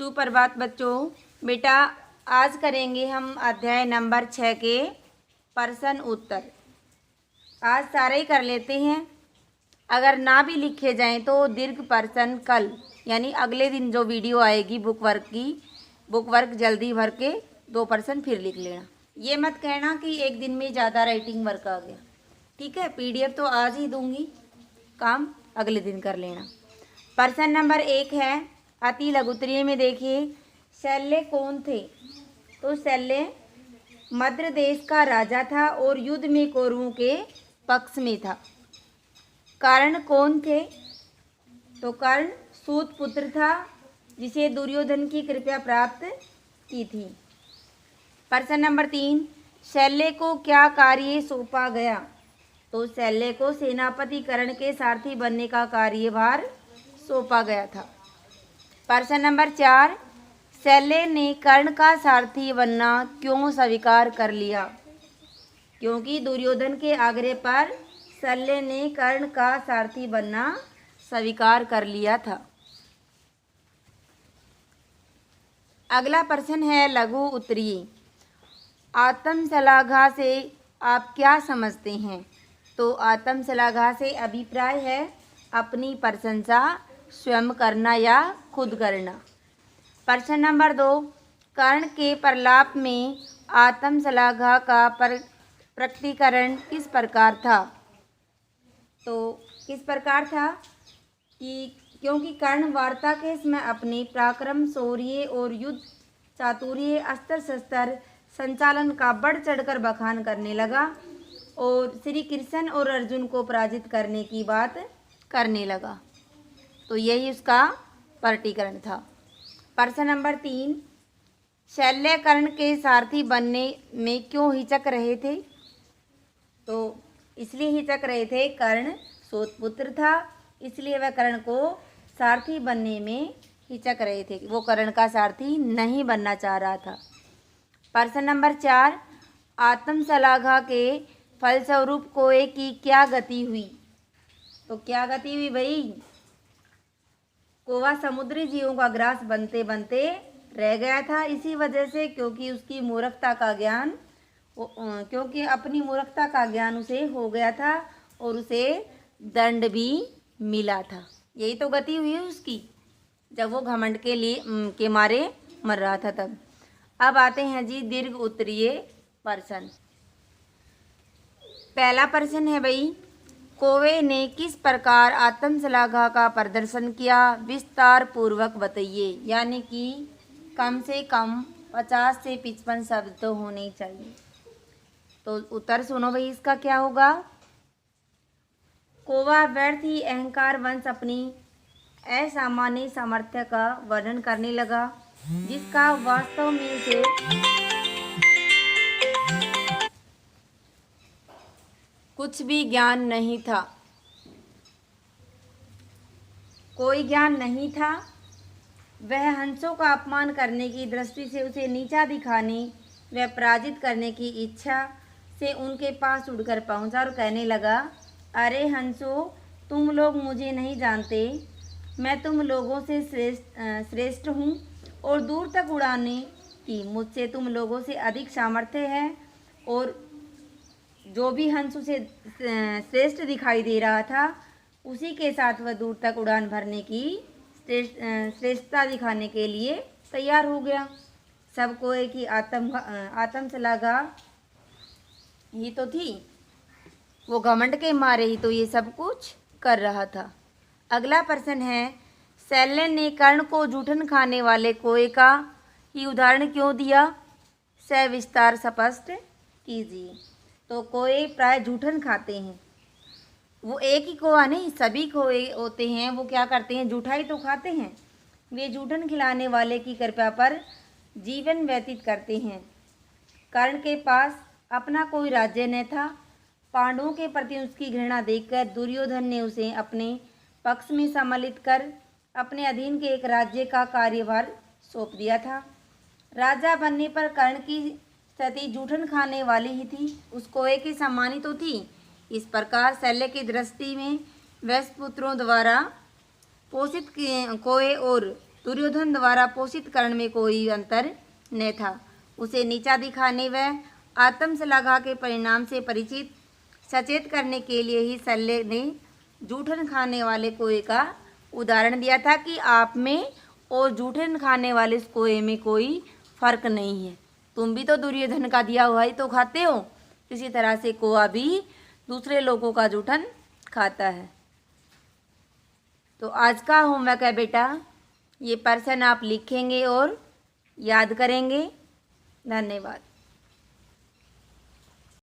सुप्रभात बच्चों। बेटा आज करेंगे हम अध्याय नंबर 6 के प्रश्न उत्तर। आज सारे ही कर लेते हैं। अगर ना भी लिखे जाएं तो दीर्घ प्रश्न कल यानी अगले दिन जो वीडियो आएगी बुक वर्क जल्दी भर के 2 प्रश्न फिर लिख लेना। ये मत कहना कि एक दिन में ज़्यादा राइटिंग वर्क आ गया। ठीक है, पीडीएफ तो आज ही दूंगी, काम अगले दिन कर लेना। प्रश्न नंबर 1 है, अति लघुत्तरीय में देखिए, शल्य कौन थे? तो शल्य मद्र देश का राजा था और युद्ध में कौरवों के पक्ष में था। कर्ण कौन थे? तो कर्ण सूत पुत्र था जिसे दुर्योधन की कृपा प्राप्त की थी। प्रश्न नंबर 3, शल्य को क्या कार्य सौंपा गया? तो शल्य को सेनापति कर्ण के सारथी बनने का कार्यभार सौंपा गया था। प्रश्न नंबर 4, शल्य ने कर्ण का सारथी बनना क्यों स्वीकार कर लिया? क्योंकि दुर्योधन के आग्रह पर शल्य ने कर्ण का सारथी बनना स्वीकार कर लिया था। अगला प्रश्न है लघु उत्तरीय। आत्मश्लाघा से आप क्या समझते हैं? तो आत्मश्लाघा से अभिप्राय है अपनी प्रशंसा स्वयं करना या खुद करना। प्रश्न नंबर 2, कर्ण के प्रलाप में आत्मश्लाघा का प्रकटीकरण किस प्रकार था? तो किस प्रकार था कि क्योंकि कर्ण वार्ता के समय अपने पराक्रम, शौर्य और युद्ध चातुर्य, अस्त्र शस्त्र संचालन का बढ़ चढ़कर बखान करने लगा और श्री कृष्ण और अर्जुन को पराजित करने की बात करने लगा। तो यही उसका प्रकटीकरण था। प्रश्न नंबर 3, शल्य कर्ण के सारथी बनने में क्यों हिचक रहे थे? तो इसलिए हिचक रहे थे, कर्ण सूतपुत्र था इसलिए वह कर्ण को सारथी बनने में हिचक रहे थे। वो कर्ण का सारथी नहीं बनना चाह रहा था। प्रश्न नंबर 4, आत्मश्लाघा के फलस्वरूप कोए की क्या गति हुई? तो क्या गति हुई भाई? कौवा समुद्री जीवों का ग्रास बनते बनते रह गया था, इसी वजह से क्योंकि अपनी मूर्खता का ज्ञान उसे हो गया था और उसे दंड भी मिला था। यही तो गति हुई है उसकी, जब वो घमंड के मारे मर रहा था तब। अब आते हैं जी दीर्घ उत्तरीय प्रश्न। पहला प्रश्न है भाई, कौवे ने किस प्रकार आत्मश्लाघा का प्रदर्शन किया? विस्तार पूर्वक बताइए। यानी कि कम से कम 50 से 55 शब्द तो होने चाहिए। तो उत्तर सुनो भाई, इसका क्या होगा? कौवा व्यर्थ ही अहंकार वंश अपनी असामान्य सामर्थ्य का वर्णन करने लगा जिसका वास्तव में से कुछ भी ज्ञान नहीं था। कोई ज्ञान नहीं था। वह हंसों का अपमान करने की दृष्टि से उसे नीचा दिखाने व पराजित करने की इच्छा से उनके पास उड़कर पहुंचा और कहने लगा, अरे हंसों, तुम लोग मुझे नहीं जानते। मैं तुम लोगों से श्रेष्ठ हूँ और दूर तक उड़ाने की मुझसे तुम लोगों से अधिक सामर्थ्य है। और जो भी हंस उसे श्रेष्ठ दिखाई दे रहा था उसी के साथ वह दूर तक उड़ान भरने की श्रेष्ठता दिखाने के लिए तैयार हो गया। सबको एक ही आत्मश्लाघा ही तो थी, वो घमंड के मारे ही तो ये सब कुछ कर रहा था। अगला प्रश्न है, शल्य ने कर्ण को जूठन खाने वाले कौए का ही उदाहरण क्यों दिया? सविस्तार स्पष्ट कीजिए। तो कौए प्राय जूठन खाते हैं। वो एक ही कौआ नहीं, सभी कौए होते हैं, वो क्या करते हैं? जूठा ही तो खाते हैं। वे जूठन खिलाने वाले की कृपा पर जीवन व्यतीत करते हैं। कर्ण के पास अपना कोई राज्य न था। पांडवों के प्रति उसकी घृणा देखकर दुर्योधन ने उसे अपने पक्ष में सम्मिलित कर अपने अधीन के एक राज्य का कार्यभार सौंप दिया था। राजा बनने पर कर्ण की स्थिति जूठन खाने वाली ही थी, उस कौए की सम्मानी तो थी। इस प्रकार शल्य की दृष्टि में वैश्यपुत्रों द्वारा पोषित कौए और दुर्योधन द्वारा पोषित कर्ण में कोई अंतर न था। उसे नीचा दिखाने व आत्मश्लाघा के परिणाम से परिचित सचेत करने के लिए ही शल्य ने जूठन खाने वाले कोए का उदाहरण दिया था कि आप में और जूठन खाने वाले कोए में कोई फर्क नहीं है। तुम भी तो दुर्योधन का दिया हुआ ही तो खाते हो, इसी तरह से कोआ भी दूसरे लोगों का जूठन खाता है। तो आज का होमवर्क है बेटा, ये प्रश्न आप लिखेंगे और याद करेंगे। धन्यवाद।